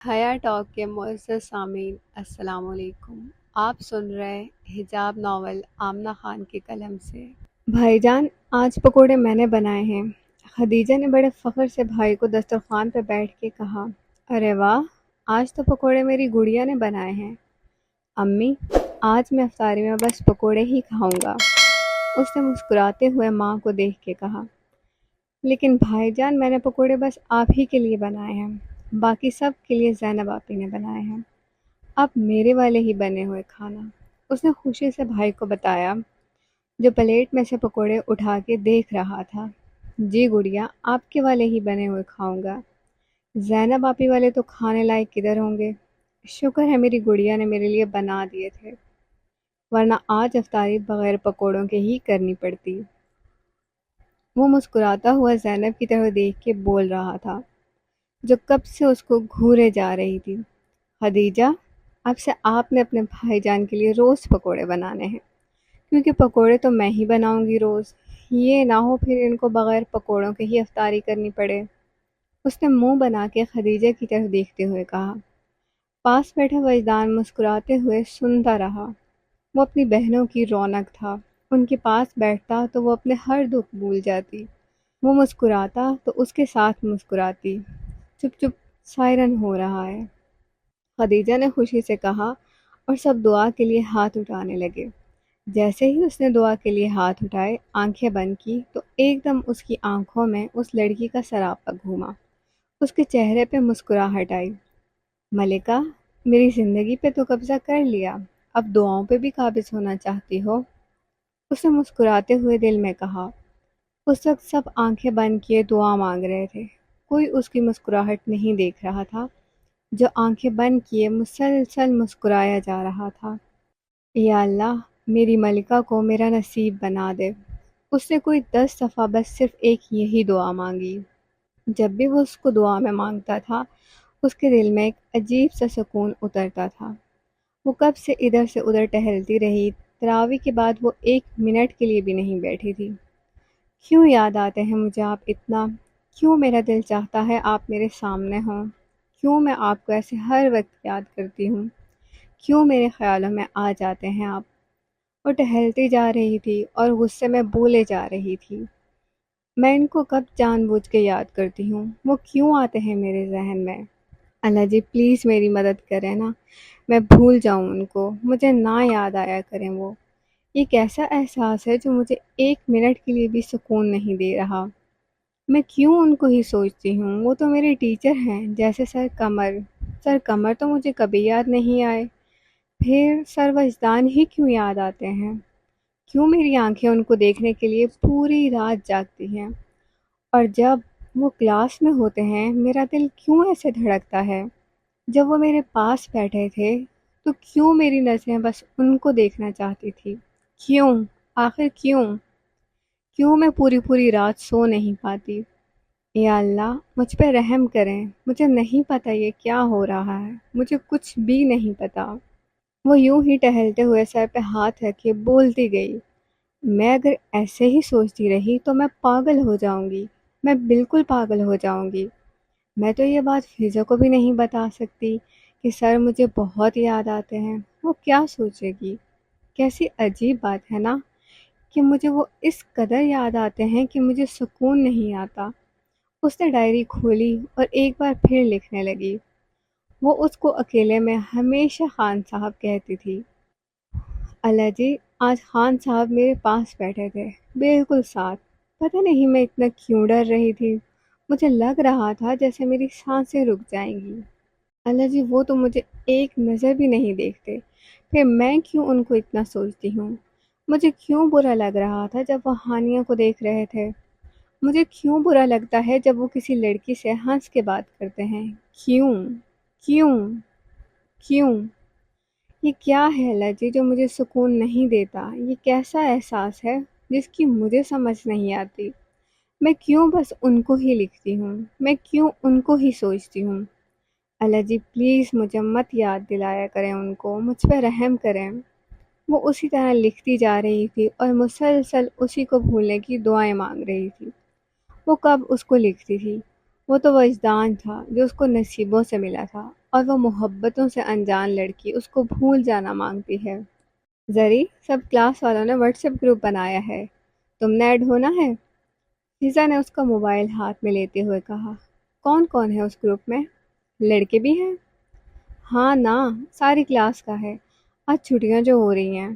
حیا ٹاک کے معزز سامعین السلام علیکم۔ آپ سن رہے حجاب ناول آمنہ خان کی قلم سے۔ بھائی جان، آج پکوڑے میں نے بنائے ہیں۔ خدیجہ نے بڑے فخر سے بھائی کو دسترخوان پہ بیٹھ کے کہا۔ ارے واہ، آج تو پکوڑے میری گڑیا نے بنائے ہیں۔ امی، آج میں افطاری میں بس پکوڑے ہی کھاؤں گا، اس نے مسکراتے ہوئے ماں کو دیکھ کے کہا۔ لیکن بھائی جان، میں نے پکوڑے بس آپ ہی کے لیے بنائے ہیں، باقی سب کے لیے زینب آپی نے بنائے ہیں۔ اب میرے والے ہی بنے ہوئے کھانا، اس نے خوشی سے بھائی کو بتایا، جو پلیٹ میں سے پکوڑے اٹھا کے دیکھ رہا تھا۔ جی گڑیا، آپ کے والے ہی بنے ہوئے کھاؤں گا، زینب آپی والے تو کھانے لائق کدھر ہوں گے؟ شکر ہے میری گڑیا نے میرے لیے بنا دیے تھے، ورنہ آج افطاری بغیر پکوڑوں کے ہی کرنی پڑتی۔ وہ مسکراتا ہوا زینب کی طرف دیکھ کے بول رہا تھا، جو کب سے اس کو گھورے جا رہی تھی۔ خدیجہ، اب سے آپ نے اپنے بھائی جان کے لیے روز پکوڑے بنانے ہیں، کیونکہ پکوڑے تو میں ہی بناؤں گی روز، یہ نہ ہو پھر ان کو بغیر پکوڑوں کے ہی افطاری کرنی پڑے۔ اس نے منہ بنا کے خدیجہ کی طرف دیکھتے ہوئے کہا۔ پاس بیٹھا وجدان مسکراتے ہوئے سنتا رہا۔ وہ اپنی بہنوں کی رونق تھا، ان کے پاس بیٹھتا تو وہ اپنے ہر دکھ بھول جاتی، وہ مسکراتا تو اس کے ساتھ مسکراتی۔ چپ چپ، سائرن ہو رہا ہے، خدیجہ نے خوشی سے کہا، اور سب دعا کے لیے ہاتھ اٹھانے لگے۔ جیسے ہی اس نے دعا کے لیے ہاتھ اٹھائے، آنکھیں بند کی تو ایک دم اس کی آنکھوں میں اس لڑکی کا سراپا گھوما، اس کے چہرے پہ مسکراہٹ آئی۔ ملکہ، میری زندگی پہ تو قبضہ کر لیا، اب دعاؤں پہ بھی قابض ہونا چاہتی ہو؟ اس نے مسکراتے ہوئے دل میں کہا۔ اس وقت سب آنکھیں بند کیے دعا مانگ رہے تھے، کوئی اس کی مسکراہٹ نہیں دیکھ رہا تھا، جو آنکھیں بند کیے مسلسل مسکرایا جا رہا تھا۔ یا اللہ، میری ملکہ کو میرا نصیب بنا دے۔ اس نے کوئی 10 دفعہ بس صرف ایک یہی دعا مانگی۔ جب بھی وہ اس کو دعا میں مانگتا تھا، اس کے دل میں ایک عجیب سا سکون اترتا تھا۔ وہ کب سے ادھر سے ادھر ٹہلتی رہی، تراویح کے بعد وہ 1 منٹ کے لیے بھی نہیں بیٹھی تھی۔ کیوں یاد آتے ہیں مجھے آپ اتنا؟ کیوں میرا دل چاہتا ہے آپ میرے سامنے ہوں؟ کیوں میں آپ کو ایسے ہر وقت یاد کرتی ہوں؟ کیوں میرے خیالوں میں آ جاتے ہیں آپ؟ وہ ٹہلتی جا رہی تھی اور غصے میں بولے جا رہی تھی، میں ان کو کب جان بوجھ کے یاد کرتی ہوں؟ وہ کیوں آتے ہیں میرے ذہن میں؟ اللہ جی پلیز میری مدد کریں نا، میں بھول جاؤں ان کو، مجھے نہ یاد آیا کریں وہ۔ یہ کیسا احساس ہے جو مجھے 1 منٹ کے لیے بھی سکون نہیں دے رہا؟ میں کیوں ان کو ہی سوچتی ہوں؟ وہ تو میرے ٹیچر ہیں، جیسے سر قمر تو مجھے کبھی یاد نہیں آئے، پھر سر وجدان ہی کیوں یاد آتے ہیں؟ کیوں میری آنکھیں ان کو دیکھنے کے لیے پوری رات جاگتی ہیں؟ اور جب وہ کلاس میں ہوتے ہیں میرا دل کیوں ایسے دھڑکتا ہے؟ جب وہ میرے پاس بیٹھے تھے تو کیوں میری نظریں بس ان کو دیکھنا چاہتی تھی؟ کیوں؟ آخر کیوں؟ کیوں میں پوری پوری رات سو نہیں پاتی؟ یا اللہ، مجھ پہ رحم کریں، مجھے نہیں پتہ یہ کیا ہو رہا ہے، مجھے کچھ بھی نہیں پتہ۔ وہ یوں ہی ٹہلتے ہوئے سر پہ ہاتھ رکھ کے بولتی گئی، میں اگر ایسے ہی سوچتی رہی تو میں پاگل ہو جاؤں گی، میں بالکل پاگل ہو جاؤں گی۔ میں تو یہ بات فضا کو بھی نہیں بتا سکتی کہ سر مجھے بہت یاد آتے ہیں، وہ کیا سوچے گی؟ کیسی عجیب بات ہے نا، کہ مجھے وہ اس قدر یاد آتے ہیں کہ مجھے سکون نہیں آتا۔ اس نے ڈائری کھولی اور ایک بار پھر لکھنے لگی۔ وہ اس کو اکیلے میں ہمیشہ خان صاحب کہتی تھی۔ اللہ جی، آج خان صاحب میرے پاس بیٹھے تھے، بالکل ساتھ۔ پتہ نہیں میں اتنا کیوں ڈر رہی تھی، مجھے لگ رہا تھا جیسے میری سانسیں رک جائیں گی۔ اللہ جی، وہ تو مجھے ایک نظر بھی نہیں دیکھتے، پھر میں کیوں ان کو اتنا سوچتی ہوں؟ مجھے کیوں برا لگ رہا تھا جب وہ ہانیہ کو دیکھ رہے تھے؟ مجھے کیوں برا لگتا ہے جب وہ کسی لڑکی سے ہنس کے بات کرتے ہیں؟ کیوں؟ کیوں؟ کیوں؟ یہ کیا ہے اللہ جی جو مجھے سکون نہیں دیتا؟ یہ کیسا احساس ہے جس کی مجھے سمجھ نہیں آتی؟ میں کیوں بس ان کو ہی لکھتی ہوں؟ میں کیوں ان کو ہی سوچتی ہوں؟ اللہ جی پلیز مجھے مت یاد دلایا کریں ان کو، مجھ پہ رحم کریں۔ وہ اسی طرح لکھتی جا رہی تھی اور مسلسل اسی کو بھولنے کی دعائیں مانگ رہی تھی۔ وہ کب اس کو لکھتی تھی؟ وہ تو وجدان تھا جو اس کو نصیبوں سے ملا تھا، اور وہ محبتوں سے انجان لڑکی اس کو بھول جانا مانگتی ہے۔ زری، سب کلاس والوں نے واٹس ایپ گروپ بنایا ہے، تم نے ایڈ ہونا ہے؟ فضا نے اس کا موبائل ہاتھ میں لیتے ہوئے کہا۔ کون کون ہے اس گروپ میں؟ لڑکے بھی ہیں؟ ہاں نا، ساری کلاس کا ہے۔ آج چھٹیاں جو ہو رہی ہیں،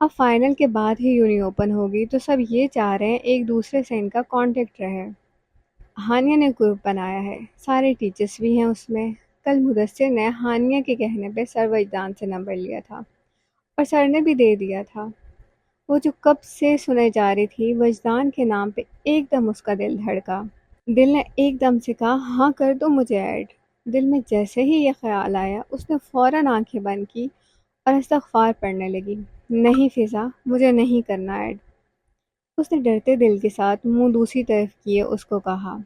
اب فائنل کے بعد ہی یونی اوپن ہوگی تو سب یہ چاہ رہے ہیں ایک دوسرے سے ان کا کانٹیکٹ رہے۔ ہانیہ نے گروپ بنایا ہے، سارے ٹیچرز بھی ہیں اس میں۔ کل مدثر نے ہانیہ کے کہنے پہ سر وجدان سے نمبر لیا تھا اور سر نے بھی دے دیا تھا۔ وہ جو کب سے سنے جا رہی تھی، وجدان کے نام پہ ایک دم اس کا دل دھڑکا۔ دل نے ایک دم سے کہا ہاں کر دو مجھے ایڈ۔ دل میں جیسے ہی یہ خیال آیا اس نے فوراً آنکھیں بند کی اور استغفار پڑھنے لگی۔ نہیں فضا، مجھے نہیں کرنا ایڈ۔ اس نے ڈرتے دل کے ساتھ منہ دوسری طرف کیے اس کو کہا،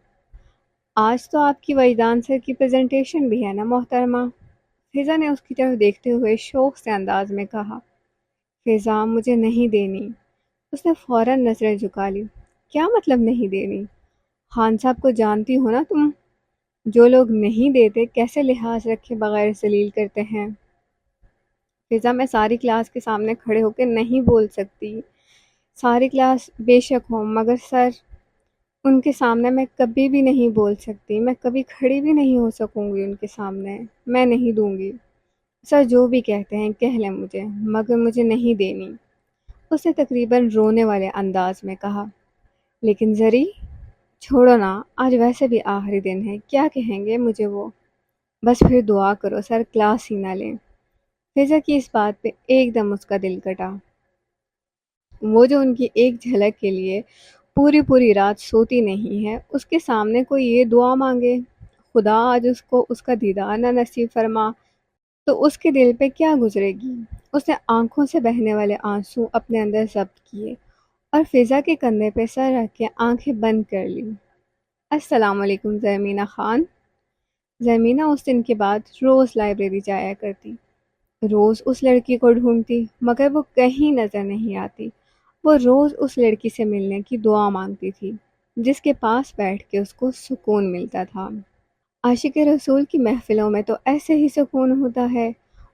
آج تو آپ کی وجدان سر کی پریزنٹیشن بھی ہے نا محترمہ؟ فضا نے اس کی طرف دیکھتے ہوئے شوق سے انداز میں کہا، فضا مجھے نہیں دینی۔ اس نے فوراً نظریں جھکا لی۔ کیا مطلب نہیں دینی؟ خان صاحب کو جانتی ہو نا تم، جو لوگ نہیں دیتے کیسے لحاظ رکھے بغیر ذلیل کرتے ہیں۔ فضا، میں ساری کلاس کے سامنے کھڑے ہو کے نہیں بول سکتی۔ ساری کلاس بے شک ہوں مگر سر، ان کے سامنے میں کبھی بھی نہیں بول سکتی، میں کبھی کھڑی بھی نہیں ہو سکوں گی ان کے سامنے، میں نہیں دوں گی۔ سر جو بھی کہتے ہیں کہہ لیں مجھے، مگر مجھے نہیں دینی۔ اس نے تقریباً رونے والے انداز میں کہا۔ لیکن زری، چھوڑو نا، آج ویسے بھی آخری دن ہے، کیا کہیں گے مجھے وہ؟ بس پھر دعا کرو سر کلاس ہی نہ لیں۔ فضا کی اس بات پہ ایک دم اس کا دل کٹا۔ وہ جو ان کی ایک جھلک کے لیے پوری پوری رات سوتی نہیں ہے، اس کے سامنے کوئی یہ دعا مانگے، خدا آج اس کو اس کا دیدار نہ نصیب فرما، تو اس کے دل پہ کیا گزرے گی؟ اس نے آنکھوں سے بہنے والے آنسو اپنے اندر ضبط کیے اور فضا کے کندھے پہ سر رکھ کے آنکھیں بند کر لی۔ السلام علیکم زرمینہ خان۔ زرمینہ اس دن کے بعد روز لائبریری جایا کرتی، روز اس لڑکی کو ڈھونڈتی مگر وہ کہیں نظر نہیں آتی۔ وہ روز اس لڑکی سے ملنے کی دعا مانگتی تھی جس کے پاس بیٹھ کے اس کو سکون ملتا تھا۔ عاشق رسول کی محفلوں میں تو ایسے ہی سکون ہوتا ہے،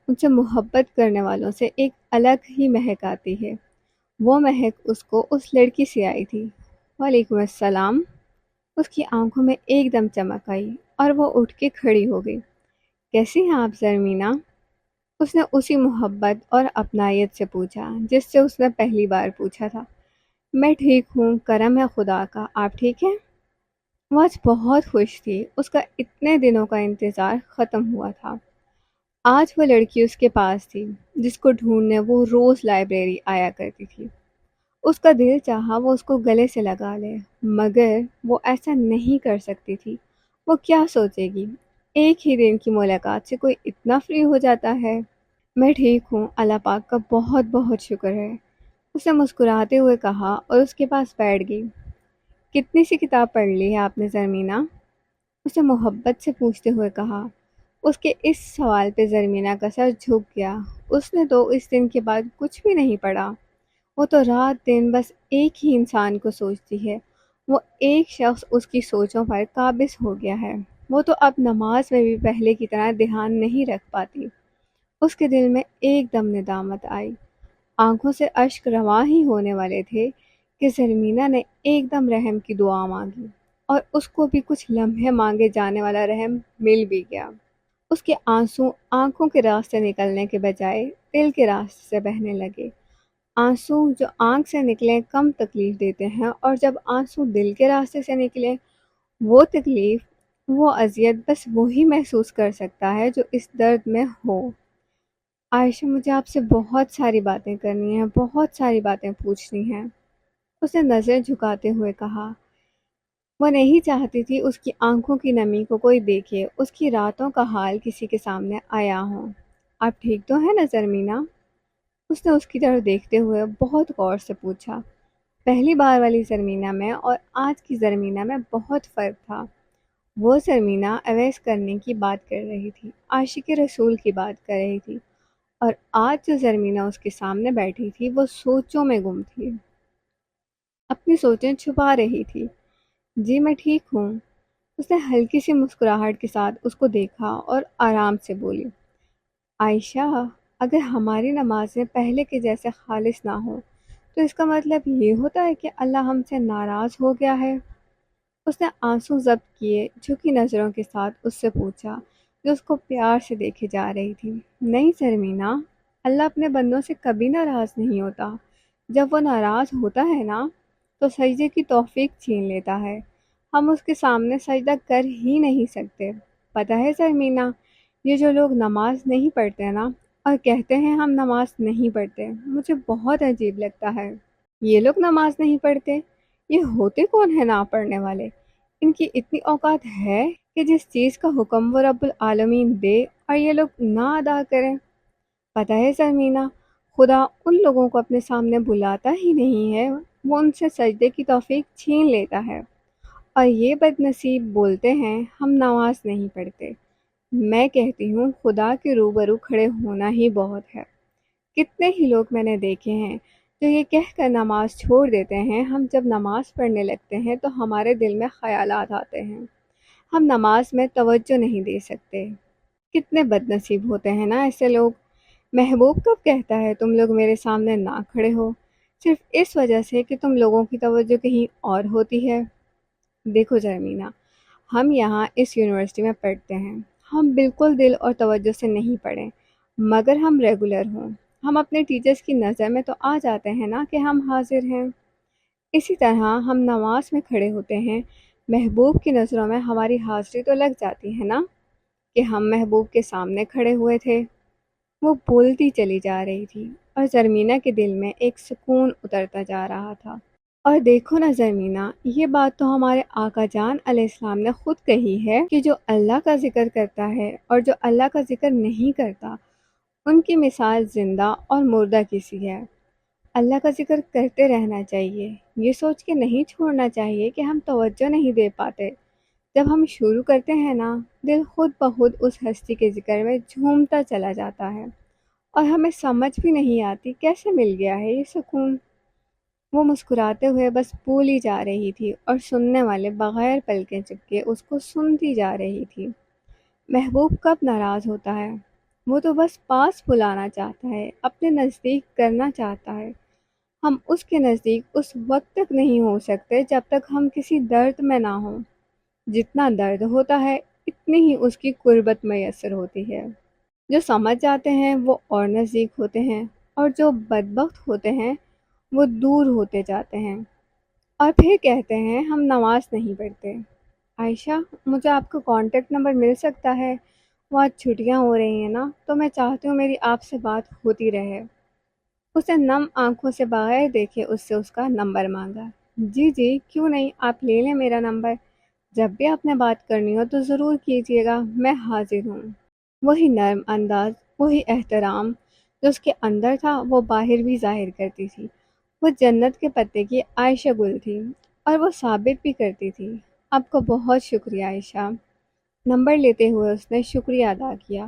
ان سے محبت کرنے والوں سے ایک الگ ہی مہک آتی ہے۔ وہ مہک اس کو اس لڑکی سے آئی تھی۔ وعلیکم السلام۔ اس کی آنکھوں میں ایک دم چمک آئی اور وہ اٹھ کے کھڑی ہو گئی۔ کیسی ہیں آپ زرمینہ؟ اس نے اسی محبت اور اپنائیت سے پوچھا جس سے اس نے پہلی بار پوچھا تھا۔ میں ٹھیک ہوں، کرم ہے خدا کا، آپ ٹھیک ہیں؟ وہ آج بہت خوش تھی، اس کا اتنے دنوں کا انتظار ختم ہوا تھا۔ آج وہ لڑکی اس کے پاس تھی جس کو ڈھونڈنے وہ روز لائبریری آیا کرتی تھی۔ اس کا دل چاہا وہ اس کو گلے سے لگا لے مگر وہ ایسا نہیں کر سکتی تھی۔ وہ کیا سوچے گی؟ ایک ہی دن کی ملاقات سے کوئی اتنا فری ہو جاتا ہے؟ میں ٹھیک ہوں، اللہ پاک کا بہت بہت شکر ہے، اس نے مسکراتے ہوئے کہا اور اس کے پاس بیٹھ گئی۔ کتنی سی کتاب پڑھ لی ہے آپ نے زرمینہ؟ اسے محبت سے پوچھتے ہوئے کہا۔ اس کے اس سوال پہ زرمینہ کا سر جھک گیا۔ اس نے تو اس دن کے بعد کچھ بھی نہیں پڑھا۔ وہ تو رات دن بس ایک ہی انسان کو سوچتی ہے، وہ ایک شخص اس کی سوچوں پر قابض ہو گیا ہے۔ وہ تو اب نماز میں بھی پہلے کی طرح دھیان نہیں رکھ پاتی۔ اس کے دل میں ایک دم ندامت آئی، آنکھوں سے اشک رواں ہی ہونے والے تھے کہ زرمینہ نے ایک دم رحم کی دعا مانگی اور اس کو بھی کچھ لمحے مانگے جانے والا رحم مل بھی گیا۔ اس کے آنسو آنکھوں کے راستے نکلنے کے بجائے دل کے راستے سے بہنے لگے۔ آنسو جو آنکھ سے نکلیں کم تکلیف دیتے ہیں، اور جب آنسو دل کے راستے سے نکلے وہ تکلیف، وہ اذیت بس وہی محسوس کر سکتا ہے جو اس درد میں ہو۔ عائشہ، مجھے آپ سے بہت ساری باتیں کرنی ہیں، بہت ساری باتیں پوچھنی ہیں، اس نے نظر جھکاتے ہوئے کہا۔ وہ نہیں چاہتی تھی اس کی آنکھوں کی نمی کو کوئی دیکھے، اس کی راتوں کا حال کسی کے سامنے آیا ہو۔ آپ ٹھیک تو ہیں نا زرمینہ؟ اس نے اس کی طرف دیکھتے ہوئے بہت غور سے پوچھا۔ پہلی بار والی زرمینہ میں اور آج کی زرمینہ میں بہت فرق تھا۔ وہ زرمینہ اویس کرنے کی بات کر رہی تھی، عاشق رسول کی بات کر رہی تھی، اور آج جو زرمینہ اس کے سامنے بیٹھی تھی وہ سوچوں میں گم تھی، اپنی سوچیں چھپا رہی تھی۔ جی میں ٹھیک ہوں، اس نے ہلکی سی مسکراہٹ کے ساتھ اس کو دیکھا اور آرام سے بولی، عائشہ، اگر ہماری نمازیں پہلے کے جیسے خالص نہ ہوں تو اس کا مطلب یہ ہوتا ہے کہ اللہ ہم سے ناراض ہو گیا ہے؟ اس نے آنسو ضبط کیے جھکی نظروں کے ساتھ اس سے پوچھا، جو اس کو پیار سے دیکھے جا رہی تھی۔ نہیں سرمینا، اللہ اپنے بندوں سے کبھی ناراض نہیں ہوتا۔ جب وہ ناراض ہوتا ہے نا تو سجدے کی توفیق چھین لیتا ہے۔ ہم اس کے سامنے سجدہ کر ہی نہیں سکتے۔ پتہ ہے سرمینا، یہ جو لوگ نماز نہیں پڑھتے نا اور کہتے ہیں ہم نماز نہیں پڑھتے، مجھے بہت عجیب لگتا ہے۔ یہ لوگ نماز نہیں پڑھتے؟ یہ ہوتے کون ہیں نہ پڑھنے والے؟ ان کی اتنی اوقات ہے کہ جس چیز کا حکم وہ رب العالمین دے اور یہ لوگ نہ ادا کریں؟ پتہ ہے سرمینا، خدا ان لوگوں کو اپنے سامنے بلاتا ہی نہیں ہے، وہ ان سے سجدے کی توفیق چھین لیتا ہے، اور یہ بد نصیب بولتے ہیں ہم نماز نہیں پڑھتے۔ میں کہتی ہوں خدا کے روبرو کھڑے ہونا ہی بہت ہے۔ کتنے ہی لوگ میں نے دیکھے ہیں جو یہ کہہ کر نماز چھوڑ دیتے ہیں، ہم جب نماز پڑھنے لگتے ہیں تو ہمارے دل میں خیالات آتے ہیں، ہم نماز میں توجہ نہیں دے سکتے۔ کتنے بد نصیب ہوتے ہیں نا ایسے لوگ۔ محبوب کب کہتا ہے تم لوگ میرے سامنے نہ کھڑے ہو، صرف اس وجہ سے کہ تم لوگوں کی توجہ کہیں اور ہوتی ہے؟ دیکھو جرمینا، ہم یہاں اس یونیورسٹی میں پڑھتے ہیں، ہم بالکل دل اور توجہ سے نہیں پڑھیں، مگر ہم ریگولر ہوں، ہم اپنے ٹیچرز کی نظر میں تو آ جاتے ہیں نا کہ ہم حاضر ہیں۔ اسی طرح ہم نماز میں کھڑے ہوتے ہیں، محبوب کی نظروں میں ہماری حاضری تو لگ جاتی ہے نا کہ ہم محبوب کے سامنے کھڑے ہوئے تھے۔ وہ بولتی چلی جا رہی تھی اور زرمینہ کے دل میں ایک سکون اترتا جا رہا تھا۔ اور دیکھو نا زرمینہ، یہ بات تو ہمارے آقا جان علیہ السلام نے خود کہی ہے کہ جو اللہ کا ذکر کرتا ہے اور جو اللہ کا ذکر نہیں کرتا، ان کی مثال زندہ اور مردہ کی سی ہے۔ اللہ کا ذکر کرتے رہنا چاہیے، یہ سوچ کے نہیں چھوڑنا چاہیے کہ ہم توجہ نہیں دے پاتے۔ جب ہم شروع کرتے ہیں نا، دل خود بخود اس ہستی کے ذکر میں جھومتا چلا جاتا ہے، اور ہمیں سمجھ بھی نہیں آتی کیسے مل گیا ہے یہ سکون۔ وہ مسکراتے ہوئے بس بولی جا رہی تھی اور سننے والے بغیر پلکیں چپکے اس کو سنتی جا رہی تھی۔ محبوب کب ناراض ہوتا ہے؟ وہ تو بس پاس بلانا چاہتا ہے، اپنے نزدیک کرنا چاہتا ہے۔ ہم اس کے نزدیک اس وقت تک نہیں ہو سکتے جب تک ہم کسی درد میں نہ ہوں۔ جتنا درد ہوتا ہے اتنی ہی اس کی قربت میسر ہوتی ہے۔ جو سمجھ جاتے ہیں وہ اور نزدیک ہوتے ہیں، اور جو بدبخت ہوتے ہیں وہ دور ہوتے جاتے ہیں، اور پھر کہتے ہیں ہم نماز نہیں پڑھتے۔ عائشہ، مجھے آپ کا کانٹیکٹ نمبر مل سکتا ہے؟ وہ آج چھٹیاں ہو رہی ہیں نا تو میں چاہتی ہوں میری آپ سے بات ہوتی رہے۔ اس نے نم آنکھوں سے بغیر دیکھے اس سے اس کا نمبر مانگا۔ جی جی، کیوں نہیں، آپ لے لیں میرا نمبر، جب بھی آپ نے بات کرنی ہو تو ضرور کیجیے گا، میں حاضر ہوں۔ وہی نرم انداز، وہی احترام جو اس کے اندر تھا وہ باہر بھی ظاہر کرتی تھی۔ وہ جنت کے پتے کی عائشہ گل تھی، اور وہ ثابت بھی کرتی تھی۔ آپ کا بہت شکریہ عائشہ۔ نمبر لیتے ہوئے اس نے شکریہ ادا کیا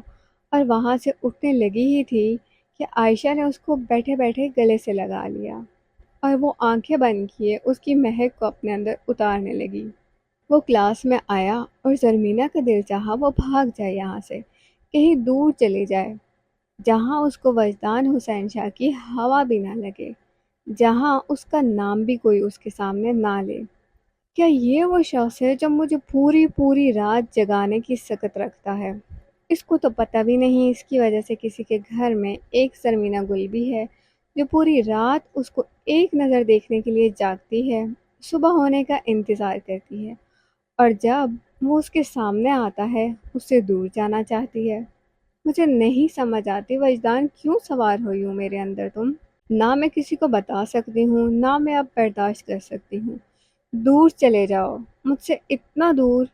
اور وہاں سے اٹھنے لگی ہی تھی کہ عائشہ نے اس کو بیٹھے بیٹھے گلے سے لگا لیا، اور وہ آنکھیں بند کیے اس کی مہک کو اپنے اندر اتارنے لگی۔ وہ کلاس میں آیا اور زرمینہ کا دل چاہا وہ بھاگ جائے یہاں سے، کہیں دور چلے جائے، جہاں اس کو وجدان حسین شاہ کی ہوا بھی نہ لگے، جہاں اس کا نام بھی کوئی اس کے سامنے نہ لے۔ کیا یہ وہ شخص ہے جو مجھے پوری پوری رات جگانے کی سکت رکھتا ہے؟ اس کو تو پتہ بھی نہیں اس کی وجہ سے کسی کے گھر میں ایک زرمینہ گل بھی ہے جو پوری رات اس کو ایک نظر دیکھنے کے لیے جاگتی ہے، صبح ہونے کا انتظار کرتی ہے، اور جب وہ اس کے سامنے آتا ہے اس سے دور جانا چاہتی ہے۔ مجھے نہیں سمجھ آتی وجدان کیوں سوار ہوئی ہوں میرے اندر تم؟ نہ میں کسی کو بتا سکتی ہوں، نہ میں اب برداشت کر سکتی ہوں۔ دور چلے جاؤ، مجھ سے اتنا دور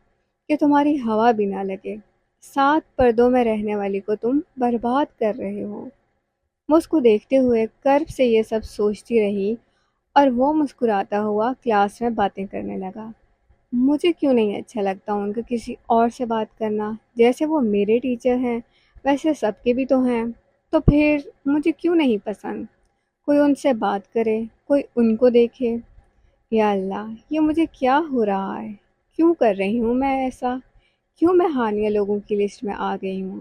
کہ تمہاری ہوا بھی نہ لگے۔ 7 پردوں میں رہنے والی کو تم برباد کر رہے ہو۔ وہ اس کو دیکھتے ہوئے کرب سے یہ سب سوچتی رہی، اور وہ مسکراتا ہوا کلاس میں باتیں کرنے لگا۔ مجھے کیوں نہیں اچھا لگتا ان کا کسی اور سے بات کرنا؟ جیسے وہ میرے ٹیچر ہیں ویسے سب کے بھی تو ہیں، تو پھر مجھے کیوں نہیں پسند؟ کوئی ان سے بات کرے، کوئی ان کو دیکھے۔ یا اللہ، یہ مجھے کیا ہو رہا ہے؟ کیوں کر رہی ہوں میں ایسا؟ کیوں میں ہانیہ لوگوں کی لسٹ میں آ گئی ہوں؟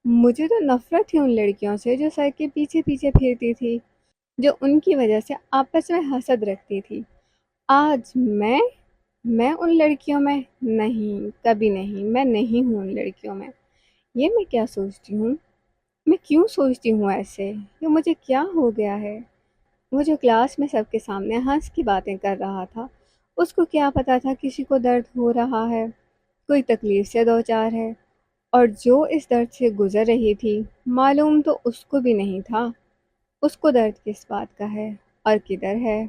مجھے تو نفرت تھی ان لڑکیوں سے جو سر کے پیچھے پیچھے پھرتی تھی، جو ان کی وجہ سے آپس میں حسد رکھتی تھی۔ آج میں ان لڑکیوں میں نہیں، کبھی نہیں، میں نہیں ہوں ان لڑکیوں میں۔ یہ میں کیا سوچتی ہوں؟ میں کیوں سوچتی ہوں ایسے؟ یہ مجھے کیا ہو گیا ہے؟ وہ جو کلاس میں سب کے سامنے ہنس کی باتیں کر رہا تھا، اس کو کیا پتا تھا کسی کو درد ہو رہا ہے، کوئی تکلیف سے دوچار ہے، اور جو اس درد سے گزر رہی تھی معلوم تو اس کو بھی نہیں تھا اس کو درد کس بات کا ہے اور کدھر ہے۔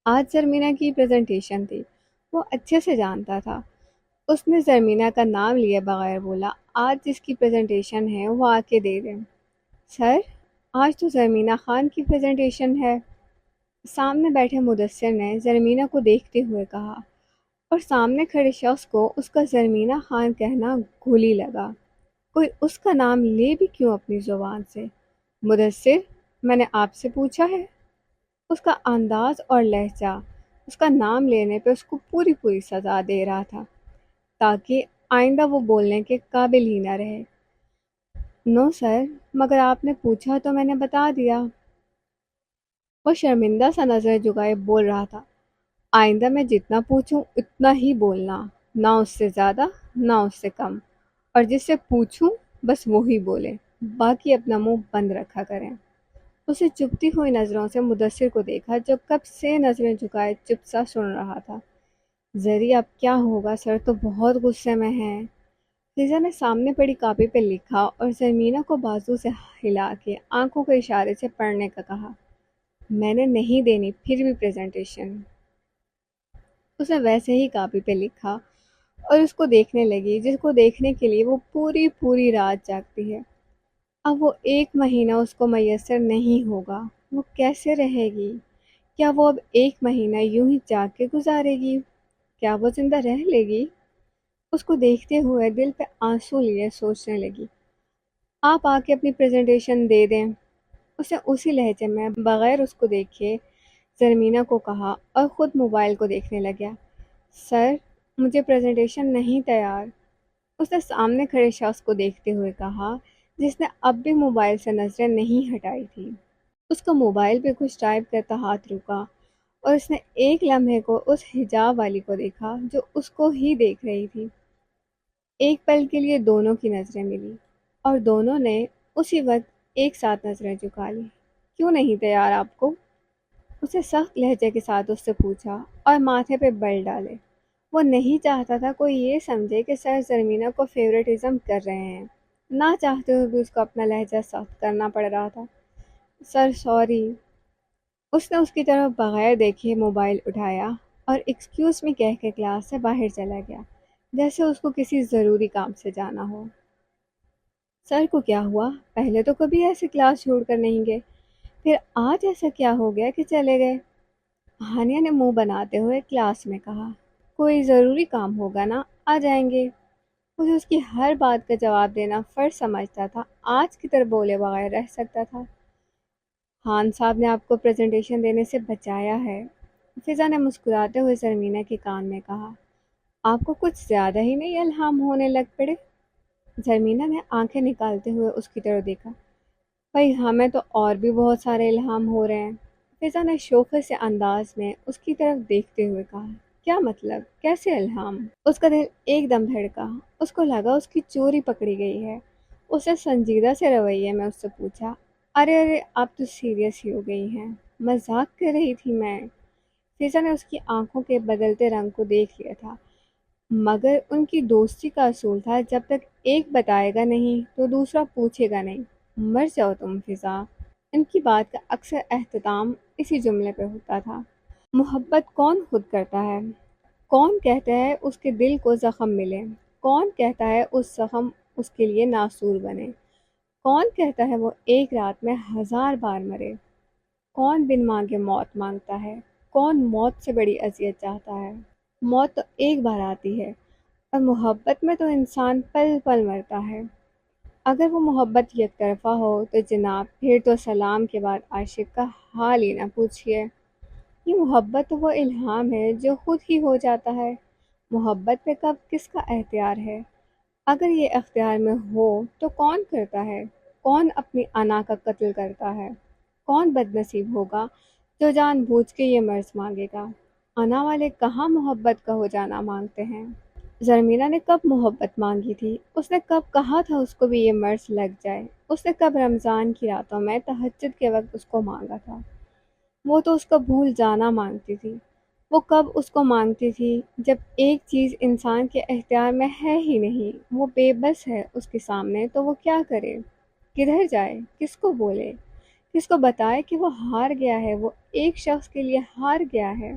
آج زرمینہ کی پریزنٹیشن تھی، وہ اچھے سے جانتا تھا۔ اس نے زرمینہ کا نام لیے بغیر بولا، آج جس کی پریزنٹیشن ہے وہ آ کے دے دیں۔ سر، آج تو زرمینہ خان کی پریزنٹیشن ہے، سامنے بیٹھے مدثر نے زرمینہ کو دیکھتے ہوئے کہا، اور سامنے کھڑے شخص کو اس کا زرمینہ خان کہنا گھلی لگا۔ کوئی اس کا نام لے بھی کیوں اپنی زبان سے؟ مدثر، میں نے آپ سے پوچھا ہے۔ اس کا انداز اور لہجہ اس کا نام لینے پہ اس کو پوری پوری سزا دے رہا تھا، تاکہ آئندہ وہ بولنے کے قابل ہی نہ رہے۔ نو سر، مگر آپ نے پوچھا تو میں نے بتا دیا۔ وہ شرمندہ سا نظر جھکائے بول رہا تھا، آئندہ میں جتنا پوچھوں اتنا ہی بولنا، نہ اس سے زیادہ نہ اس سے کم، اور جس سے پوچھوں بس وہی بولے، باقی اپنا منہ بند رکھا کریں۔ اسے چپتی ہوئی نظروں سے مدثر کو دیکھا جو کب سے نظریں جھکائے چپ سا سن رہا تھا۔ زری، اب کیا ہوگا؟ سر تو بہت غصے میں ہیں۔ فضا نے سامنے پڑی کاپی پہ لکھا اور زرمینہ کو بازو سے ہلا کے آنکھوں کے اشارے سے پڑھنے کا کہا۔ میں نے نہیں دینی پھر بھی پریزنٹیشن۔ اس نے ویسے ہی کاپی پہ لکھا اور اس کو دیکھنے لگی جس کو دیکھنے کے لیے وہ پوری پوری رات جاگتی ہے۔ اب وہ 1 مہینہ اس کو میسر نہیں ہوگا، وہ کیسے رہے گی؟ کیا وہ اب 1 مہینہ یوں ہی جاگ کے گزارے گی؟ کیا وہ زندہ رہ لے گی؟ اس کو دیکھتے ہوئے دل پہ آنسو لیے سوچنے لگی۔ آپ آ کے اپنی پریزنٹیشن دے دیں، اس نے اسی لہجے میں بغیر اس کو دیکھے زرمینہ کو کہا اور خود موبائل کو دیکھنے لگا۔ سر، مجھے پریزنٹیشن نہیں تیار، اس نے سامنے کھڑے شخص کو دیکھتے ہوئے کہا جس نے اب بھی موبائل سے نظریں نہیں ہٹائی تھی۔ اس کا موبائل پہ کچھ ٹائپ کرتا ہاتھ رکا اور اس نے ایک لمحے کو اس حجاب والی کو دیکھا جو اس کو ہی دیکھ رہی تھی۔ ایک پل کے لیے دونوں کی نظریں ملی اور دونوں نے اسی وقت ایک ساتھ نظریں جھکا لی۔ کیوں نہیں تیار آپ کو؟ اسے سخت لہجے کے ساتھ اس سے پوچھا اور ماتھے پہ بل ڈالے۔ وہ نہیں چاہتا تھا کوئی یہ سمجھے کہ سر زرمینہ کو فیورٹزم کر رہے ہیں، نہ چاہتے ہوئے بھی اس کو اپنا لہجہ سخت کرنا پڑ رہا تھا۔ Sir sorry. اس نے اس کی طرف بغیر دیکھے موبائل اٹھایا اور ایکسکیوز می کہہ کے کلاس سے باہر چلا گیا، جیسے اس کو کسی ضروری کام سے جانا ہو۔ سر کو کیا ہوا؟ پہلے تو کبھی ایسے کلاس چھوڑ کر نہیں گئے، پھر آج ایسا کیا ہو گیا کہ چلے گئے؟ ہانیہ نے منہ بناتے ہوئے کلاس میں کہا، کوئی ضروری کام ہوگا نا، آ جائیں گے۔ اسے اس کی ہر بات کا جواب دینا فرض سمجھتا تھا، آج کی طرح بولے بغیر رہ سکتا تھا۔ خان صاحب نے آپ کو پریزنٹیشن دینے سے بچایا ہے، فضا نے مسکراتے ہوئے زرمینہ کے کان میں کہا۔ آپ کو کچھ زیادہ ہی نہیں الہام ہونے لگ پڑے؟ زرمینہ نے آنکھیں نکالتے ہوئے اس کی طرف دیکھا۔ بھائی ہمیں تو اور بھی بہت سارے الہام ہو رہے ہیں، فضا نے شوخے سے انداز میں اس کی طرف دیکھتے ہوئے کہا۔ کیا مطلب؟ کیسے الہام؟ اس کا دل ایک دم دھڑکا، اس کو لگا اس کی چوری پکڑی گئی ہے۔ اس نے سنجیدہ سے رویے میں اس سے پوچھا، ارے آپ تو سیریس ہی ہو گئی ہیں، مذاق کر رہی تھی میں۔ فضا نے اس کی آنکھوں کے بدلتے رنگ کو دیکھ لیا تھا، مگر ان کی دوستی کا اصول تھا جب تک ایک بتائے گا نہیں تو دوسرا پوچھے گا نہیں۔ مر جاؤ تم فضا۔ ان کی بات کا اکثر اختتام اسی جملے پہ ہوتا تھا۔ محبت کون خود کرتا ہے؟ کون کہتا ہے اس کے دل کو زخم ملے؟ کون کہتا ہے اس زخم اس کے لیے ناسور بنے؟ کون کہتا ہے وہ ایک رات میں 1000 بار مرے؟ کون بن مانگے موت مانگتا ہے؟ کون موت سے بڑی اذیت چاہتا ہے؟ موت تو ایک بار آتی ہے، اور محبت میں تو انسان پل پل مرتا ہے۔ اگر وہ محبت یک طرفہ ہو تو جناب پھر تو سلام کے بعد عاشق کا حال ہی نہ پوچھیے۔ یہ محبت تو وہ الہام ہے جو خود ہی ہو جاتا ہے، محبت پہ کب کس کا اختیار ہے؟ اگر یہ اختیار میں ہو تو کون کرتا ہے؟ کون اپنی انا کا قتل کرتا ہے؟ کون بد نصیب ہوگا جو جان بوجھ کے یہ مرض مانگے گا؟ انا والے کہاں محبت کا ہو جانا مانگتے ہیں؟ زرمینا نے کب محبت مانگی تھی؟ اس نے کب کہا تھا اس کو بھی یہ مرض لگ جائے؟ اس نے کب رمضان کی راتوں میں تہجد کے وقت اس کو مانگا تھا؟ وہ تو اس کو بھول جانا مانگتی تھی۔ وہ کب اس کو مانگتی تھی جب ایک چیز انسان کے اختیار میں ہے ہی نہیں، وہ بے بس ہے اس کے سامنے، تو وہ کیا کرے؟ کدھر جائے؟ کس کو بولے؟ کس کو بتائے کہ وہ ہار گیا ہے، وہ ایک شخص کے لیے ہار گیا ہے؟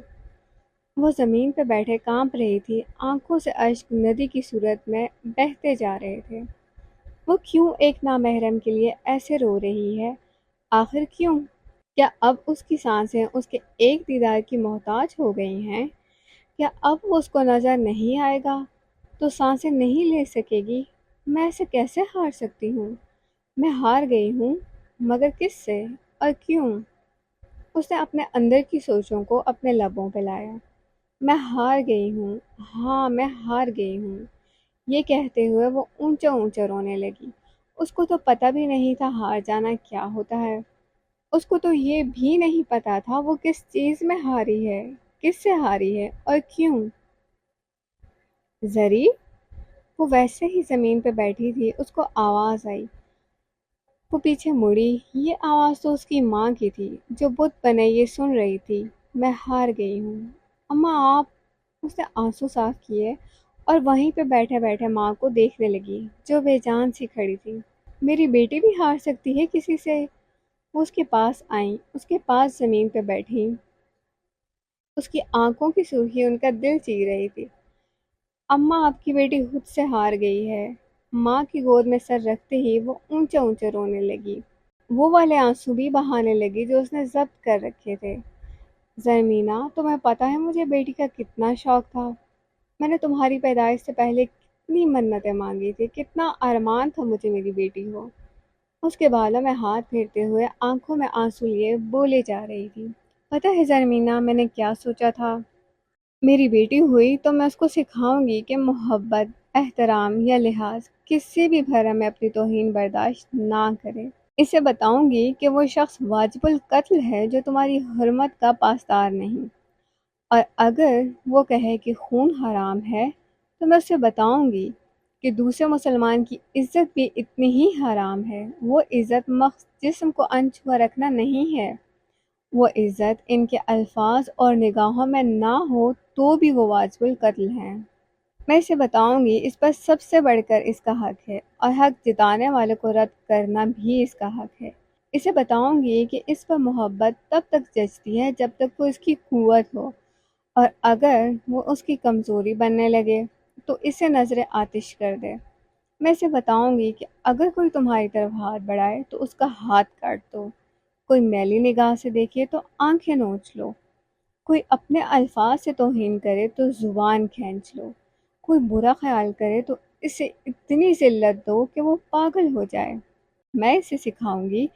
وہ زمین پہ بیٹھے کانپ رہی تھی، آنکھوں سے اشک ندی کی صورت میں بہتے جا رہے تھے۔ وہ کیوں ایک نامحرم کے لیے ایسے رو رہی ہے؟ آخر کیوں؟ کیا اب اس کی سانسیں اس کے ایک دیدار کی محتاج ہو گئی ہیں؟ کیا اب وہ اس کو نظر نہیں آئے گا تو سانسیں نہیں لے سکے گی؟ میں اسے کیسے ہار سکتی ہوں؟ میں ہار گئی ہوں، مگر کس سے اور کیوں؟ اس نے اپنے اندر کی سوچوں کو اپنے لبوں پہ لایا۔ میں ہار گئی ہوں، ہاں میں ہار گئی ہوں، یہ کہتے ہوئے وہ اونچا اونچا رونے لگی۔ اس کو تو پتہ بھی نہیں تھا ہار جانا کیا ہوتا ہے۔ اس کو تو یہ بھی نہیں پتا تھا وہ کس چیز میں ہاری ہے، کس سے ہاری ہے اور کیوں۔ زری، وہ ویسے ہی زمین پہ بیٹھی تھی، اس کو آواز آئی۔ وہ پیچھے مڑی، یہ آواز تو اس کی ماں کی تھی جو بت بنے یہ سن رہی تھی۔ میں ہار گئی ہوں اماں آپ۔ اس نے آنسو صاف کیے اور وہیں پہ بیٹھے بیٹھے ماں کو دیکھنے لگی جو بے جان سی کھڑی تھی۔ میری بیٹی بھی ہار سکتی ہے کسی سے؟ وہ اس کے پاس آئیں، اس کے پاس زمین پہ بیٹھیں۔ اس کی آنکھوں کی سرخی ان کا دل چیر رہی تھی۔ اماں آپ کی بیٹی خود سے ہار گئی ہے۔ ماں کی گود میں سر رکھتے ہی وہ اونچا اونچا رونے لگی۔ وہ والے آنسو بھی بہانے لگی جو اس نے ضبط کر رکھے تھے۔ زرمینا، تمہیں پتہ ہے مجھے بیٹی کا کتنا شوق تھا؟ میں نے تمہاری پیدائش سے پہلے کتنی منتیں مانگی تھی، کتنا ارمان تھا مجھے میری بیٹی ہو۔ اس کے بالوں میں ہاتھ پھیرتے ہوئے آنکھوں میں آنسو لیے بولے جا رہی تھی۔ پتہ ہے زرمینا، میں نے کیا سوچا تھا؟ میری بیٹی ہوئی تو میں اس کو سکھاؤں گی کہ محبت، احترام یا لحاظ کسی بھی بھرم میں اپنی توہین برداشت نہ کرے۔ اسے بتاؤں گی کہ وہ شخص واجب القتل ہے جو تمہاری حرمت کا پاسدار نہیں، اور اگر وہ کہے کہ خون حرام ہے تو میں اسے بتاؤں گی کہ دوسرے مسلمان کی عزت بھی اتنی ہی حرام ہے۔ وہ عزت محض جسم کو انچھوا رکھنا نہیں ہے، وہ عزت ان کے الفاظ اور نگاہوں میں نہ ہو تو بھی وہ واجب القتل ہیں۔ میں اسے بتاؤں گی اس پر سب سے بڑھ کر اس کا حق ہے، اور حق جتانے والوں کو رد کرنا بھی اس کا حق ہے۔ اسے بتاؤں گی کہ اس پر محبت تب تک جچتی ہے جب تک وہ اس کی قوت ہو، اور اگر وہ اس کی کمزوری بننے لگے تو اسے نظر آتش کر دے۔ میں اسے بتاؤں گی کہ اگر کوئی تمہاری طرف ہاتھ بڑھائے تو اس کا ہاتھ کاٹ دو، کوئی میلی نگاہ سے دیکھے تو آنکھیں نوچ لو، کوئی اپنے الفاظ سے توہین کرے تو زبان کھینچ لو، کوئی برا خیال کرے تو اسے اتنی ذلت دو کہ وہ پاگل ہو جائے۔ میں اسے سکھاؤں گی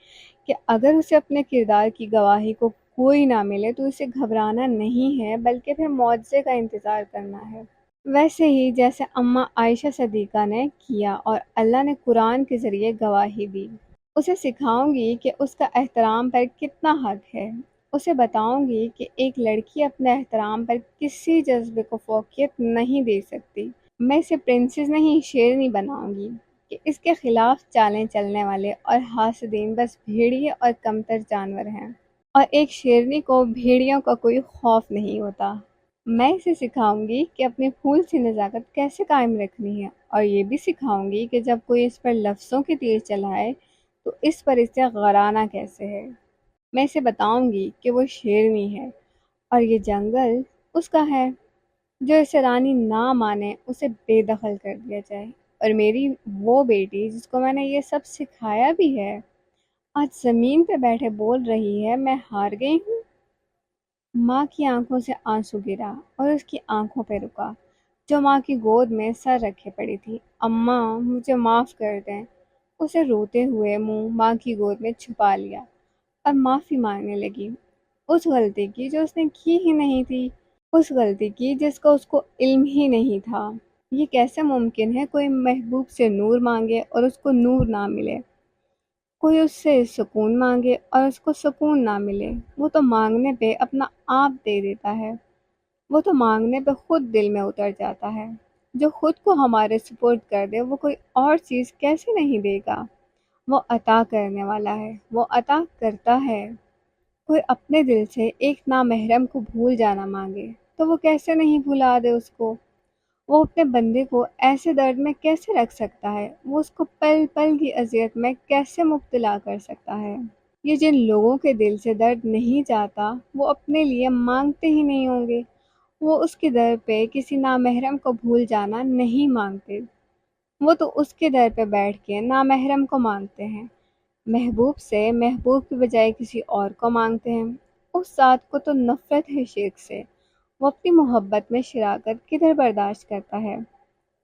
کہ اگر اسے اپنے کردار کی گواہی کو کوئی نہ ملے تو اسے گھبرانا نہیں ہے بلکہ پھر معجزے کا انتظار کرنا ہے، ویسے ہی جیسے اماں عائشہ صدیقہ نے کیا اور اللہ نے قرآن کے ذریعے گواہی دی۔ اسے سکھاؤں گی کہ اس کا احترام پر کتنا حق ہے۔ اسے بتاؤں گی کہ ایک لڑکی اپنے احترام پر کسی جذبے کو فوقیت نہیں دے سکتی۔ میں اسے پرنسس نہیں شیرنی بناؤں گی کہ اس کے خلاف چالیں چلنے والے اور حاسدین بس بھیڑیے اور کمتر جانور ہیں، اور ایک شیرنی کو بھیڑیوں کا کوئی خوف نہیں ہوتا۔ میں اسے سکھاؤں گی کہ اپنے پھول سے نزاکت کیسے قائم رکھنی ہے، اور یہ بھی سکھاؤں گی کہ جب کوئی اس پر لفظوں کے تیر چلائے تو اس پر اسے غرانا کیسے ہے۔ میں اسے بتاؤں گی کہ وہ شیرنی ہے اور یہ جنگل اس کا ہے، جو اسے رانی نہ مانے اسے بے دخل کر دیا جائے۔ اور میری وہ بیٹی جس کو میں نے یہ سب سکھایا بھی ہے، آج زمین پہ بیٹھے بول رہی ہے میں ہار گئی ہوں۔ ماں کی آنکھوں سے آنسو گرا اور اس کی آنکھوں پہ رکا، جو ماں کی گود میں سر رکھے پڑی تھی۔ اماں مجھے معاف کر دیں۔ اسے روتے ہوئے منہ ماں کی گود میں چھپا لیا اور معافی مانگنے لگی اس غلطی کی جو اس نے کی ہی نہیں تھی۔ اس غلطی کی جس کا اس کو علم ہی نہیں تھا۔ یہ کیسے ممکن ہے کوئی محبوب سے نور مانگے اور اس کو نور نہ ملے، کوئی اس سے سکون مانگے اور اس کو سکون نہ ملے؟ وہ تو مانگنے پہ اپنا آپ دے دیتا ہے، وہ تو مانگنے پہ خود دل میں اتر جاتا ہے۔ جو خود کو ہمارے سپرد کر دے وہ کوئی اور چیز کیسے نہیں دے گا؟ وہ عطا کرنے والا ہے، وہ عطا کرتا ہے۔ کوئی اپنے دل سے ایک نامحرم کو بھول جانا مانگے تو وہ کیسے نہیں بھلا دے اس کو؟ وہ اپنے بندے کو ایسے درد میں کیسے رکھ سکتا ہے؟ وہ اس کو پل پل کی اذیت میں کیسے مبتلا کر سکتا ہے؟ یہ جن لوگوں کے دل سے درد نہیں جاتا وہ اپنے لیے مانگتے ہی نہیں ہوں گے۔ وہ اس کے در پہ کسی نامحرم کو بھول جانا نہیں مانگتے، وہ تو اس کے در پہ بیٹھ کے نامحرم کو مانگتے ہیں۔ محبوب سے محبوب کی بجائے کسی اور کو مانگتے ہیں۔ اس ذات کو تو نفرت ہے شرک سے، وہ اپنی محبت میں شراکت کدھر برداشت کرتا ہے؟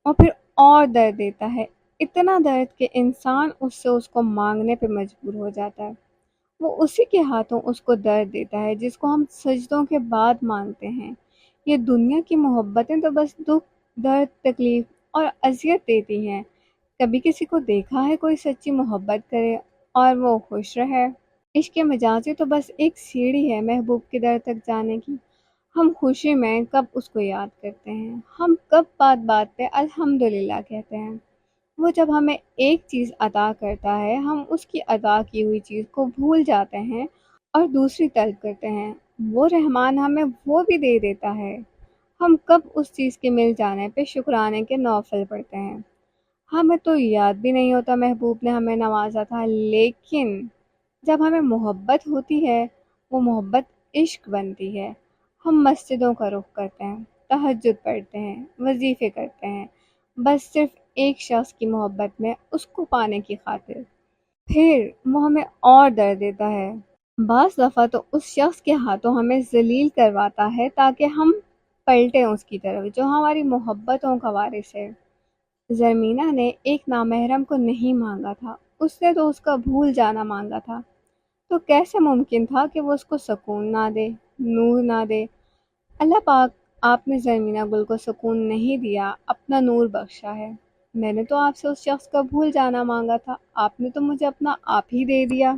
اور پھر اور درد دیتا ہے، اتنا درد کہ انسان اس کو مانگنے پہ مجبور ہو جاتا ہے۔ وہ اسی کے ہاتھوں اس کو درد دیتا ہے جس کو ہم سجدوں کے بعد مانگتے ہیں۔ یہ دنیا کی محبتیں تو بس دکھ، درد، تکلیف اور اذیت دیتی ہیں۔ کبھی کسی کو دیکھا ہے کوئی سچی محبت کرے اور وہ خوش رہے؟ عشق مجازی تو بس ایک سیڑھی ہے محبوب کے در تک جانے کی۔ ہم خوشی میں کب اس کو یاد کرتے ہیں، ہم کب بات بات پہ الحمدللہ کہتے ہیں؟ وہ جب ہمیں ایک چیز عطا کرتا ہے ہم اس کی عطا کی ہوئی چیز کو بھول جاتے ہیں اور دوسری طلب کرتے ہیں۔ وہ رحمان ہمیں وہ بھی دے دیتا ہے، ہم کب اس چیز کے مل جانے پہ شکرانے کے نوافل پڑھتے ہیں؟ ہمیں تو یاد بھی نہیں ہوتا محبوب نے ہمیں نوازا تھا، لیکن جب ہمیں محبت ہوتی ہے وہ محبت عشق بنتی ہے۔ ہم مسجدوں کا رخ کرتے ہیں، تہجد پڑھتے ہیں، وظیفے کرتے ہیں، بس صرف ایک شخص کی محبت میں، اس کو پانے کی خاطر۔ پھر وہ ہمیں اور درد دیتا ہے۔ بعض دفعہ تو اس شخص کے ہاتھوں ہمیں ذلیل کرواتا ہے تاکہ ہم پلٹیں اس کی طرف جو ہماری محبتوں کا وارث ہے۔ زرمینہ نے ایک نامحرم کو نہیں مانگا تھا، اس نے تو اس کا بھول جانا مانگا تھا۔ تو کیسے ممکن تھا کہ وہ اس کو سکون نہ دے، نور نہ دے؟ اللہ پاک، آپ نے زرمینہ گل کو سکون نہیں دیا، اپنا نور بخشا ہے۔ میں نے تو آپ سے اس شخص کا بھول جانا مانگا تھا، آپ نے تو مجھے اپنا آپ ہی دے دیا۔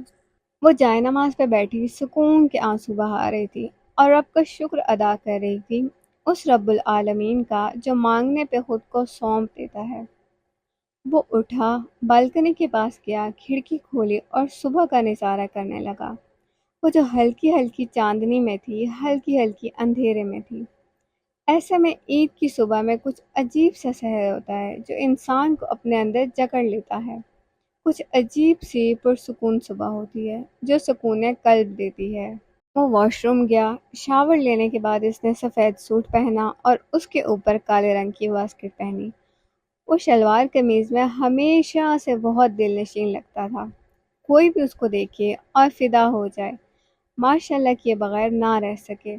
وہ جائے نماز پہ بیٹھی سکون کے آنسو بہا رہی تھی اور رب کا شکر ادا کر رہی تھی، اس رب العالمین کا جو مانگنے پہ خود کو سونپ دیتا ہے۔ وہ اٹھا، بالکنی کے پاس گیا، کھڑکی کھولی اور صبح کا نظارہ کرنے لگا۔ وہ جو ہلکی ہلکی چاندنی میں تھی، ہلکی ہلکی اندھیرے میں تھی۔ ایسے میں عید کی صبح میں کچھ عجیب سا سحر ہوتا ہے جو انسان کو اپنے اندر جکڑ لیتا ہے۔ کچھ عجیب سی پرسکون صبح ہوتی ہے جو سکون قلب دیتی ہے۔ وہ واش روم گیا، شاور لینے کے بعد اس نے سفید سوٹ پہنا اور اس کے اوپر کالے رنگ کی واسکٹ پہنی۔ وہ شلوار قمیض میں ہمیشہ سے بہت دل نشین لگتا تھا، کوئی بھی اس کو دیکھے اور فدا ہو جائے، ماشاءاللہ کیے بغیر نہ رہ سکے۔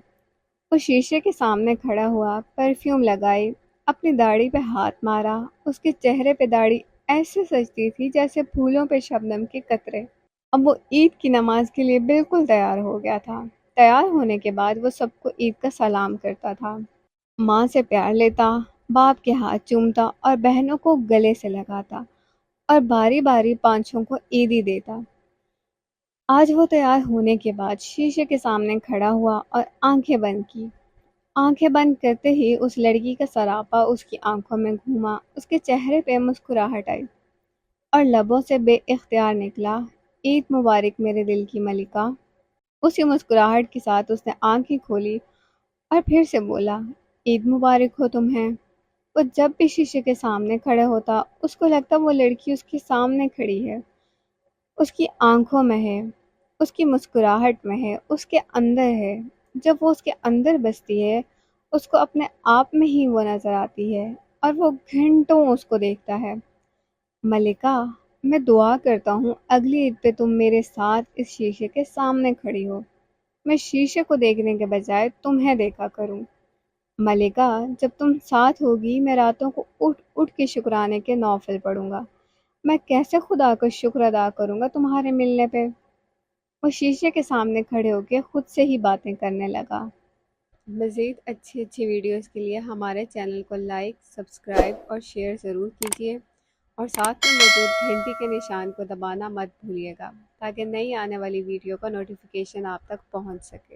وہ شیشے کے سامنے کھڑا ہوا، پرفیوم لگائی، اپنی داڑھی پہ ہاتھ مارا، اس کے چہرے پہ داڑھی ایسے سجتی تھی جیسے پھولوں پہ شبنم کے قطرے۔ اب وہ عید کی نماز کے لیے بالکل تیار ہو گیا تھا۔ تیار ہونے کے بعد وہ سب کو عید کا سلام کرتا تھا، ماں سے پیار لیتا، باپ کے ہاتھ چومتا اور بہنوں کو گلے سے لگاتا اور باری باری پانچوں کو عیدی دیتا۔ آج وہ تیار ہونے کے بعد شیشے کے سامنے کھڑا ہوا اور آنکھیں بند کی۔ آنکھیں بند کرتے ہی اس لڑکی کا سراپا اس کی آنکھوں میں گھوما، اس کے چہرے پہ مسکراہٹ آئی اور لبوں سے بے اختیار نکلا، عید مبارک میرے دل کی ملکہ۔ اسی مسکراہٹ کے ساتھ اس نے آنکھیں کھولی اور پھر سے بولا، عید مبارک ہو تمہیں۔ وہ جب بھی شیشے کے سامنے کھڑے ہوتا اس کو لگتا وہ لڑکی اس کے سامنے کھڑی ہے، اس کی آنکھوں میں ہے، اس کی مسکراہٹ میں ہے، اس کے اندر ہے۔ جب وہ اس کے اندر بستی ہے اس کو اپنے آپ میں ہی وہ نظر آتی ہے اور وہ گھنٹوں اس کو دیکھتا ہے۔ ملکہ، میں دعا کرتا ہوں اگلی عید پہ تم میرے ساتھ اس شیشے کے سامنے کھڑی ہو، میں شیشے کو دیکھنے کے بجائے تمہیں دیکھا کروں۔ ملکہ، جب تم ساتھ ہوگی میں راتوں کو اٹھ اٹھ کے شکرانے کے نوافل پڑھوں گا، میں کیسے خدا کا شکر ادا کروں گا تمہارے ملنے پہ؟ وہ شیشے کے سامنے کھڑے ہو کے خود سے ہی باتیں کرنے لگا۔ مزید اچھی اچھی ویڈیوز کے لیے ہمارے چینل کو لائک، سبسکرائب اور شیئر ضرور کیجیے، اور ساتھ میں موجود گھنٹی کے نشان کو دبانا مت بھولیے گا تاکہ نئی آنے والی ویڈیو کا نوٹیفیکیشن آپ تک پہنچ سکے۔